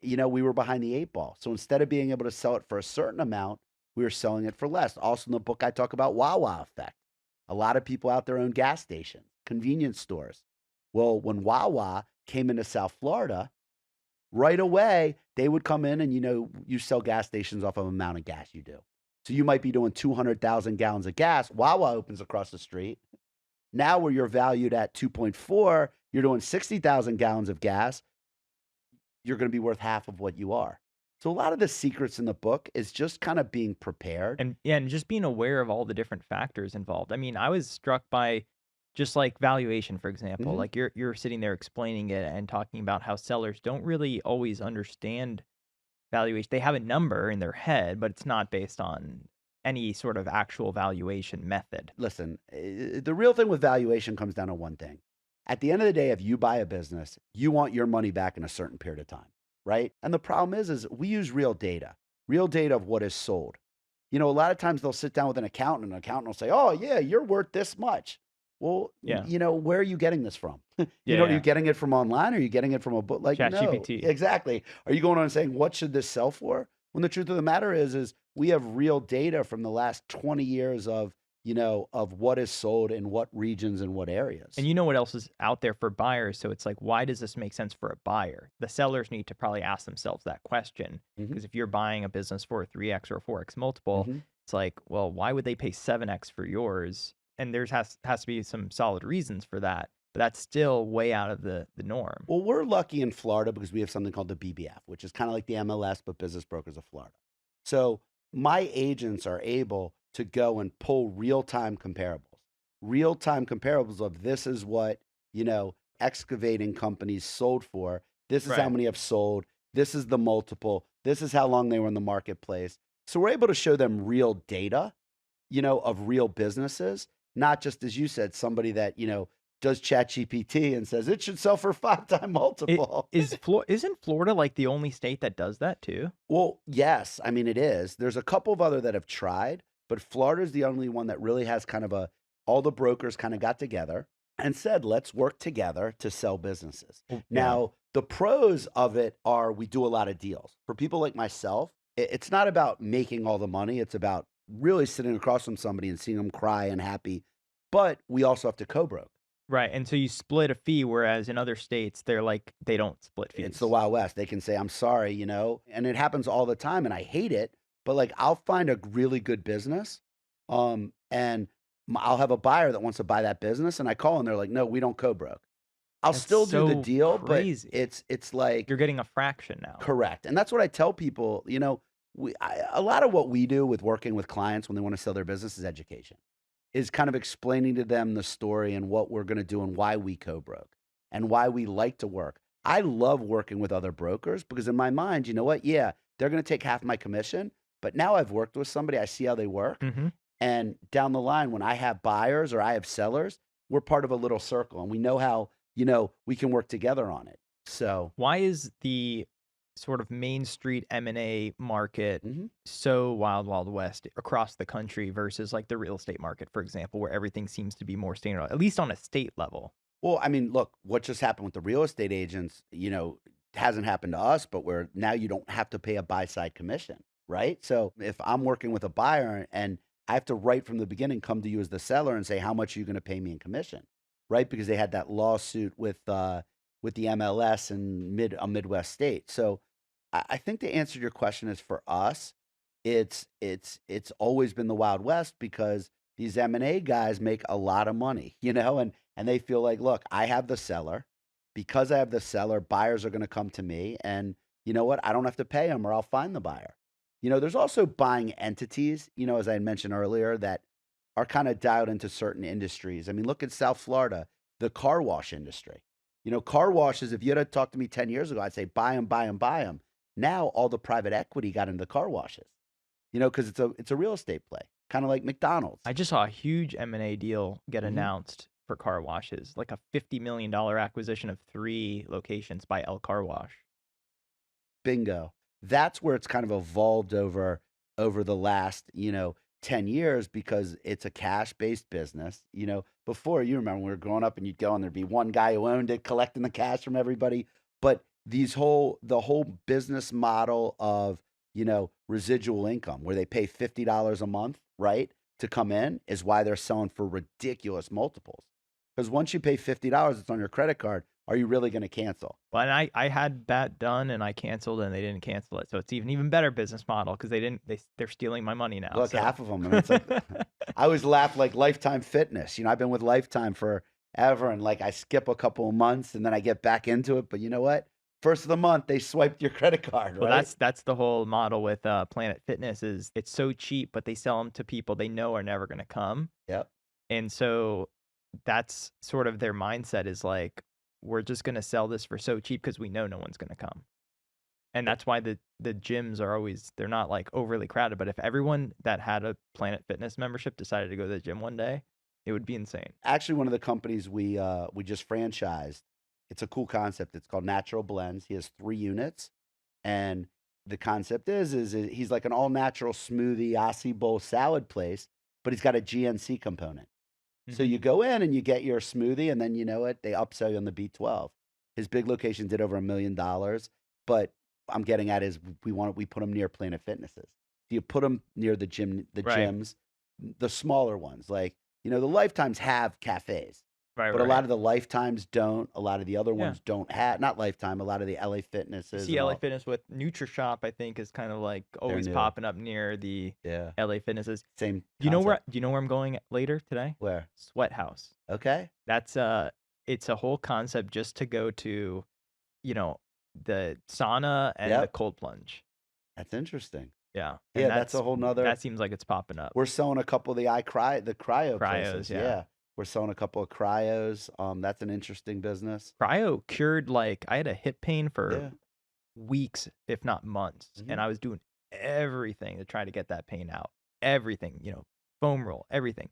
we were behind the 8 ball. So instead of being able to sell it for a certain amount, we were selling it for less. Also in the book, I talk about Wawa effect. A lot of people out there own gas stations, convenience stores. Well, when Wawa came into South Florida, right away, they would come in and, you sell gas stations off of the amount of gas you do. So you might be doing 200,000 gallons of gas. Wawa opens across the street. Now where you're valued at 2.4, you're doing 60,000 gallons of gas. You're going to be worth half of what you are. So a lot of the secrets in the book is just kind of being prepared. And just being aware of all the different factors involved. I was struck by just like valuation, for example. Mhm. Like you're sitting there explaining it and talking about how sellers don't really always understand valuation. They have a number in their head, but it's not based on any sort of actual valuation method. Listen, the real thing with valuation comes down to one thing. At the end of the day, if you buy a business, you want your money back in a certain period of time, right? And the problem is we use real data of what is sold. A lot of times they'll sit down with an accountant, and an accountant will say, oh, yeah, you're worth this much. Well, Yeah. Where are you getting this from? Are Yeah. you getting it from online? Or are you getting it from a book? Like, no, ChatGPT. exactly. Are you going on and saying, what should this sell for? When the truth of the matter is we have real data from the last 20 years of what is sold in what regions and what areas. And what else is out there for buyers? So it's like, why does this make sense for a buyer? The sellers need to probably ask themselves that question. Because if you're buying a business for a 3x or a 4x multiple, it's like, well, why would they pay 7x for yours? And there has to be some solid reasons for that. But that's still way out of the norm. Well, we're lucky in Florida because we have something called the BBF, which is kind of like the MLS, but Business Brokers of Florida. So my agents are able to go and pull real-time comparables of this is what, excavating companies sold for. This is how many have sold. This is the multiple. This is how long they were in the marketplace. So we're able to show them real data, of real businesses, not just, as you said, somebody that, does ChatGPT and says it should sell for 5x multiple. Isn't Florida like the only state that does that too? Well, yes. It is. There's a couple of other that have tried, but Florida is the only one that really has kind of all the brokers kind of got together and said, let's work together to sell businesses. Yeah. Now, the pros of it are we do a lot of deals. For people like myself, it's not about making all the money. It's about really sitting across from somebody and seeing them cry and happy. But we also have to co-broke. Right. And so you split a fee, whereas in other states, they're like, they don't split It's the fees. Wild West. They can say, I'm sorry, and it happens all the time. And I hate it. But like, I'll find a really good business. And I'll have a buyer that wants to buy that business. And I call and they're like, no, we don't co-broke. I'll That's still do the so deal, but crazy. it's like, You're getting a fraction now. correct. And that's what I tell people, a lot of what we do with working with clients when they want to sell their business is education, is kind of explaining to them the story and what we're going to do and why we co-broke and why we like to work. I love working with other brokers because in my mind, you know what? Yeah, they're going to take half my commission, but now I've worked with somebody, I see how they work. Hmm. And down the line, when I have buyers or I have sellers, we're part of a little circle and we know how, we can work together on it. So, Why is the sort of Main Street M&A market mhm. so wild, wild west across the country versus like the real estate market, for example, where everything seems to be more standard, at least on a state level? Well, I mean, look, what just happened with the real estate agents, hasn't happened to us, but where now you don't have to pay a buy side commission, right? So if I'm working with a buyer and I have to right from the beginning come to you as the seller and say, how much are you going to pay me in commission, right? Because they had that lawsuit with the MLS in a Midwest state. So I think the answer to your question is for us, it's always been the Wild West because these M&A guys make a lot of money, and they feel like, look, I have the seller. Because I have the seller, buyers are going to come to me. And you know what? I don't have to pay them or I'll find the buyer. There's also buying entities, as I had mentioned earlier, that are kind of dialed into certain industries. I mean, look at South Florida, the car wash industry. Car washes, if you had talked to me 10 years ago, I'd say buy them, buy them, buy them. Now all the private equity got into car washes, because it's a real estate play, kind of like McDonald's. I just saw a huge M&A deal get Mhm. announced for car washes, like a $50 million acquisition of 3 locations by El Car Wash. Bingo. That's where it's kind of evolved over the last, 10 years because it's a cash-based business. Before, you remember when we were growing up and you'd go and there'd be one guy who owned it collecting the cash from everybody. But the whole business model of, residual income where they pay $50 a month, right, to come in is why they're selling for ridiculous multiples. Because once you pay $50, it's on your credit card. Are you really going to cancel? Well, and I had that done and I canceled and they didn't cancel it. So it's even better business model because they're stealing my money now. Look, So half of them. I mean, it's like I always laugh like Lifetime Fitness. I've been with Lifetime forever, and like I skip a couple of months and then I get back into it. But you know what? First of the month, they swiped your credit card, well, right? that's the whole model with Planet Fitness is it's so cheap, but they sell them to people they know are never going to come. Yep. And so that's sort of their mindset is like, we're just going to sell this for so cheap because we know no one's going to come. And that's why the gyms are always, they're not like overly crowded. But if everyone that had a Planet Fitness membership decided to go to the gym one day, it would be insane. Actually, one of the companies we just franchised, it's a cool concept. It's called Natural Blends. He has 3 units, and the concept is he's like an all natural smoothie Aussie bowl salad place, but he's got a GNC component. So Mhm. you go in and you get your smoothie, and then you know what? They upsell you on the B12. His big location did over $1 million, but I'm getting at is we put them near Planet Fitnesses. Do you put them near the Right. gyms, the smaller ones? Like, the Lifetimes have cafes, Right. but a Right. lot of the Lifetimes don't. A lot of the other Yeah. ones don't have, not Lifetime, a lot of the LA You Fitnesses see and LA all. Fitness with NutriShop, I think, is kind of like They're always new. popping up near the Yeah. LA Fitnesses. Same Do you concept. know where I'm going later today? Where? Sweat House. Okay. That's it's a whole concept just to go to, you know, the sauna and the Yep. cold plunge. That's interesting. Yeah. Yeah, And that's a whole nother. that seems like it's popping up. We're selling a couple of the cryo Cryos, places. yeah. Yeah. We're selling a couple of cryos. That's an interesting business. Cryo cured like I had a hip pain for Yeah. weeks, if not months, Mhm. and I was doing everything to try to get that pain out. Everything, foam roll, everything.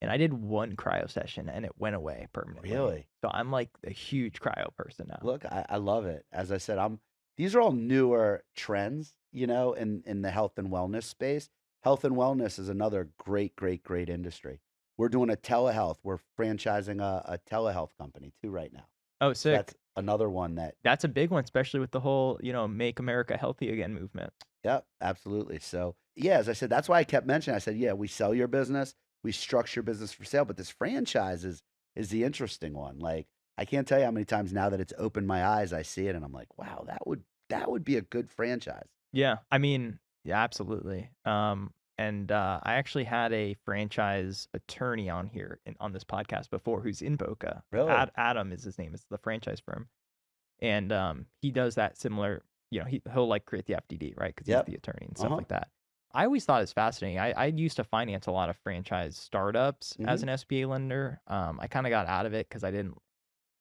And I did one cryo session and it went away permanently. Really? So I'm like a huge cryo person now. Look, I love it. As I said, these are all newer trends, in the health and wellness space. Health and wellness is another great, great, great industry. We're doing a telehealth. We're franchising a telehealth company too right now. Oh, So sick. that's another one that, That's a big one, especially with the whole, make America healthy again movement. yep, absolutely. So yeah, as I said, that's why I kept mentioning, I said, yeah, we sell your business, we structure business for sale, but this franchise is the interesting one. Like, I can't tell you how many times now that it's opened my eyes, I see it and I'm like, wow, that would be a good franchise. Yeah, I mean, yeah, absolutely. And I actually had a franchise attorney on here on this podcast before, who's in Boca. Really? Adam is his name. It's the franchise firm, and he does that similar. He'll like create the FDD, right? Because he's Yep. the attorney and stuff Uh-huh. like that. I always thought it's fascinating. I used to finance a lot of franchise startups as Mhm. an SBA lender. I kind of got out of it because I didn't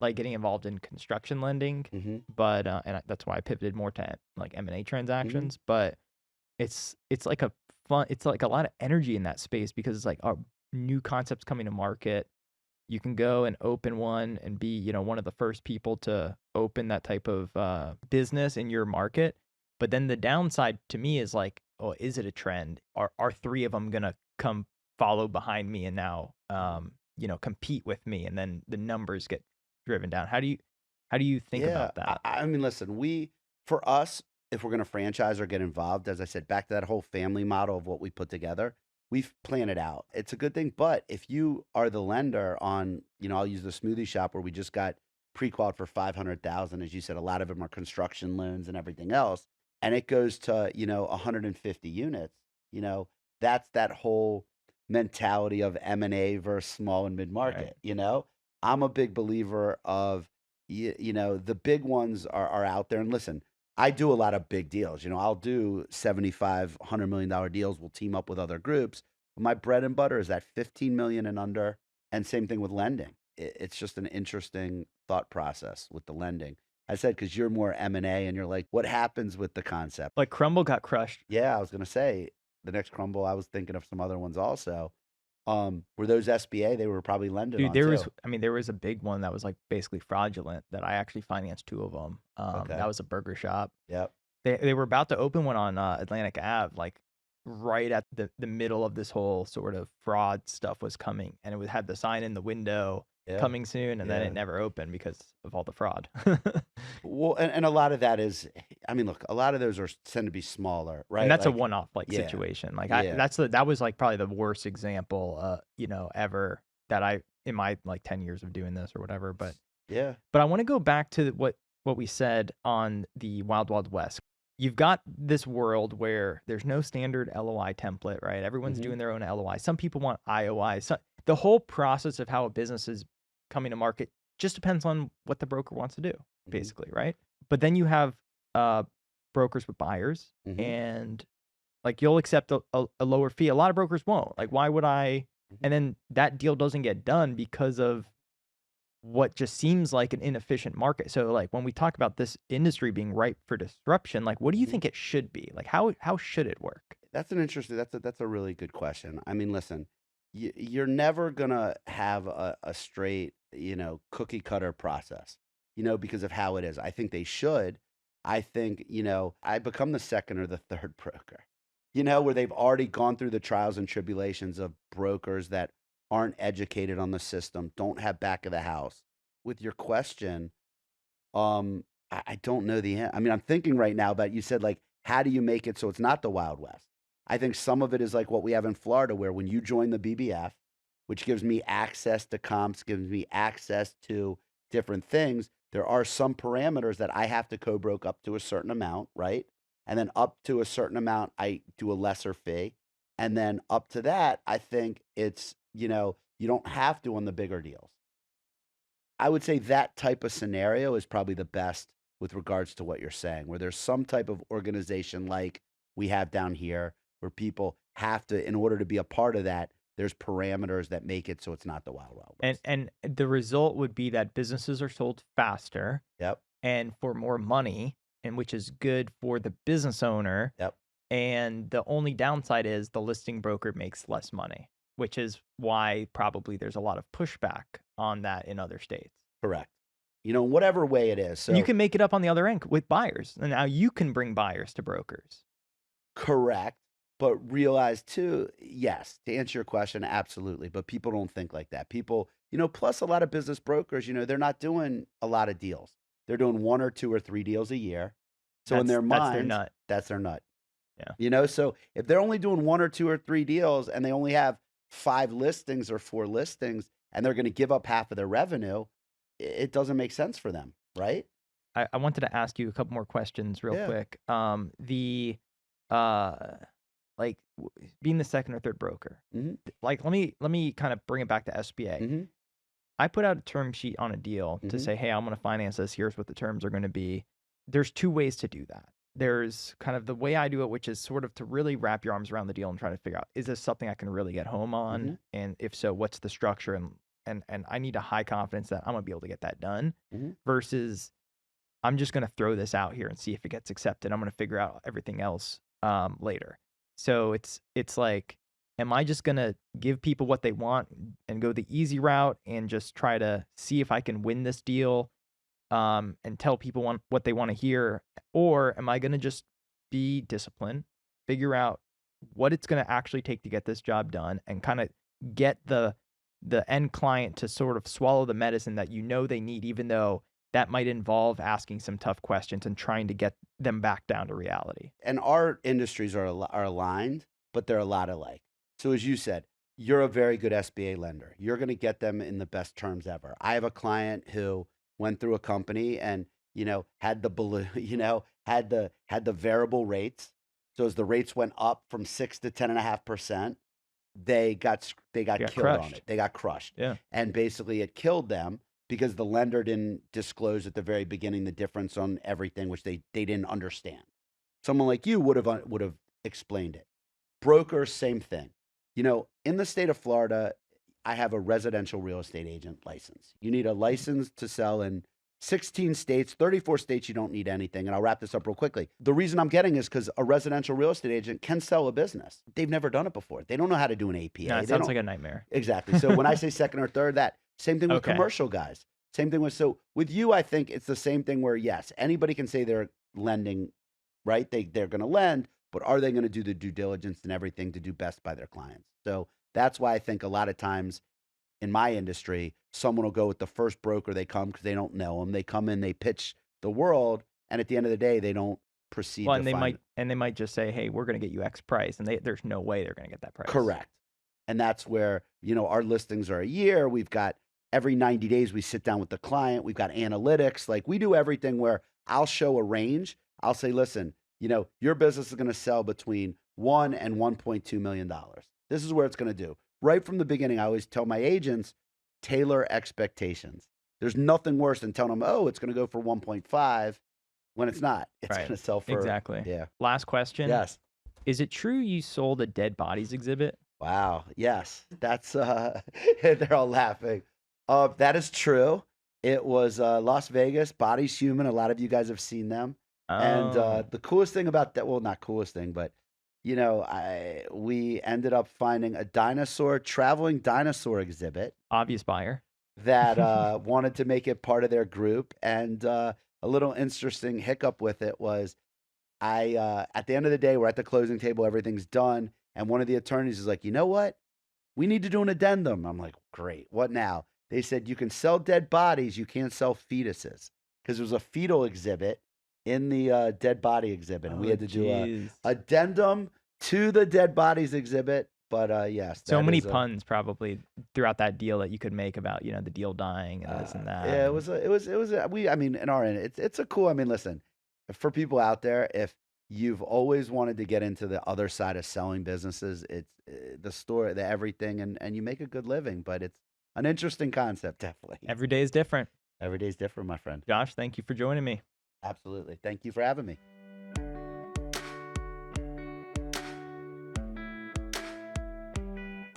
like getting involved in construction lending, Mhm. but that's why I pivoted more to like M&A Mhm. transactions. But it's like a fun, it's like a lot of energy in that space because it's like new concepts coming to market. You can go and open one and be, one of the first people to open that type of business in your market. But then the downside to me is like, oh, is it a trend? Are three of them gonna come follow behind me and now compete with me, and then the numbers get driven down? How do you think Yeah. about that? I mean, listen, for us, if we're going to franchise or get involved, as I said, back to that whole family model of what we put together, we've planned it out. It's a good thing. But if you are the lender on, I'll use the smoothie shop where we just got pre-qualified for 500,000, as you said, a lot of them are construction loans and everything else. And it goes to, 150 units, you know, that's that whole mentality of M&A versus small and mid Right. market. I'm a big believer of, the big ones are out there. And listen, I do a lot of big deals. I'll do 75, $100 million deals. We'll team up with other groups. But my bread and butter is that 15 million and under. And same thing with lending. It's just an interesting thought process with the lending. I said, because you're more M&A and you're like, what happens with the concept? Like Crumble got crushed. Yeah, I was going to say the next Crumble. I was thinking of some other ones also. Were those SBA? They were probably lended Dude, on too. there was a big one that was like basically fraudulent that I actually financed two of them. That Okay. was a burger shop. Yep. They were about to open one on Atlantic Ave, like right at the middle of this whole sort of fraud stuff was coming, and had the sign in the window, Yeah. coming soon, and then Yeah. it never opened because of all the fraud. Well, and a lot of that is, I mean, look, a lot of those tend to be smaller, And right? that's a Like, one-off like yeah, situation. Like yeah. that was like probably the worst example, ever that I in my like 10 years of doing this or whatever. But Yeah. I want to go back to what we said on the Wild Wild West. You've got this world where there's no standard LOI template, right? Everyone's Mhm. doing their own LOI. Some people want IOI. So the whole process of how a business is coming to market just depends on what the broker wants to do, Mhm. basically, right? But then you have uh, brokers with buyers, Mhm. and like you'll accept a lower fee. A lot of brokers won't. Like, why would I? Mhm. And then that deal doesn't get done because of what just seems like an inefficient market. So like when we talk about this industry being ripe for disruption, like what do you Mhm. think it should be? Like how should it work? That's a really good question. I mean, listen, you're never gonna have a straight, cookie cutter process, because of how it is. I think they should. I think, I become the second or the third broker, where they've already gone through the trials and tribulations of brokers that aren't educated on the system, don't have back of the house. With your question, I don't know I mean, I'm thinking right now about, you said, like, how do you make it so it's not the Wild West? I think some of it is like what we have in Florida, where when you join the BBF, which gives me access to comps, gives me access to different things, there are some parameters that I have to co-broke up to a certain amount, right? And then up to a certain amount, I do a lesser fee. And then up to that, I think it's, you don't have to on the bigger deals. I would say that type of scenario is probably the best with regards to what you're saying, where there's some type of organization like we have down here where people have to, in order to be a part of that, there's parameters that make it so it's not the Wild Wild And West. the result would be that businesses are sold faster Yep. and for more money, and which is good for the business owner. Yep. And the only downside is the listing broker makes less money, which is why probably there's a lot of pushback on that in other states. Correct. Whatever way it is. And you So, can make it up on the other end with buyers. And now you can bring buyers to brokers. correct. But realize too, yes, to answer your question, absolutely. But people don't think like that. People, plus a lot of business brokers, they're not doing a lot of deals. They're doing one or two or three deals a year. So in their That's their mind, nut. that's their nut. Yeah. So if they're only doing one or two or three deals and they only have 5 listings or 4 listings, and they're going to give up half of their revenue, it doesn't make sense for them, right? I wanted to ask you a couple more questions real quick. Like being the second or third broker, like let me kind of bring it back to SBA. I put out a term sheet on a deal to say, hey, I'm going to finance this. Here's what the terms are going to be. There's two ways to do that. There's kind of the way I do it, which is sort of to really wrap your arms around the deal and try to figure out, is this something I can really get home on? And if so, what's the structure? And I need a high confidence that I'm going to be able to get that done versus I'm just going to throw this out here and see if it gets accepted. I'm going to figure out everything else later. So it's like, am I just going to give people what they want and go the easy route and just try to see if I can win this deal and tell people what they want to hear? Or am I going to just be disciplined, figure out what it's going to actually take to get this job done and kind of get the end client to sort of swallow the medicine that they need, even though that might involve asking some tough questions and trying to get them back down to reality. And our industries are aligned, but they're a lot alike. So as you said, you're a very good SBA lender. You're going to get them in the best terms ever. I have a client who went through a company and, had the balloon, had the variable rates. So as the rates went up from 6 to 10.5%, they got killed crushed on it. They got crushed. Yeah. And basically it killed them because the lender didn't disclose at the very beginning the difference on everything, which they didn't understand. Someone like you would have explained it. Brokers, same thing. In the state of Florida, I have a residential real estate agent license. You need a license to sell in 16 states, 34 states, you don't need anything. And I'll wrap this up real quickly. The reason I'm getting is because a residential real estate agent can sell a business. They've never done it before. They don't know how to do an APA. No, it sounds like a nightmare. Exactly. So when I say second or third, that same thing with commercial guys. Same thing so with you, I think it's the same thing where, yes, anybody can say they're lending, right? They're going to lend, but are they going to do the due diligence and everything to do best by their clients? So that's why I think a lot of times in my industry, someone will go with the first broker they come because they don't know them. They come in, they pitch the world, and at the end of the day, they don't proceed. Well, and they might just say, "Hey, we're going to get you X price," and there's no way they're going to get that price. Correct. And that's where our listings are a year. We've got every 90 days we sit down with the client. We've got analytics. Like we do everything where I'll show a range. I'll say, listen, your business is going to sell between $1 and $1.2 million. This is where it's going to do. Right from the beginning, I always tell my agents, tailor expectations. There's nothing worse than telling them, oh, it's going to go for 1.5 when it's not. It's going to sell for. Exactly. Yeah. Last question. Yes. Is it true you sold a dead bodies exhibit? Wow. Yes. That's, they're all laughing. That is true. It was Las Vegas, Bodies Human. A lot of you guys have seen them. Oh. And the coolest thing about that, well, not coolest thing, but we ended up finding a traveling dinosaur exhibit. Obvious buyer. That wanted to make it part of their group. And a little interesting hiccup with it was at the end of the day, we're at the closing table, everything's done. And one of the attorneys is like, you know what? We need to do an addendum. I'm like, great. What now? They said, you can sell dead bodies. You can't sell fetuses. Because there was a fetal exhibit in the dead body exhibit, and we had to do a addendum to the dead bodies exhibit. But yes, so many puns probably throughout that deal that you could make about the deal dying and this and that. Yeah, it was in our end, it's a cool. I mean, listen, for people out there, if you've always wanted to get into the other side of selling businesses, it's the story, the everything, and you make a good living. But it's an interesting concept, definitely. Every day is different. Every day is different, my friend. Josh, thank you for joining me. Absolutely. Thank you for having me.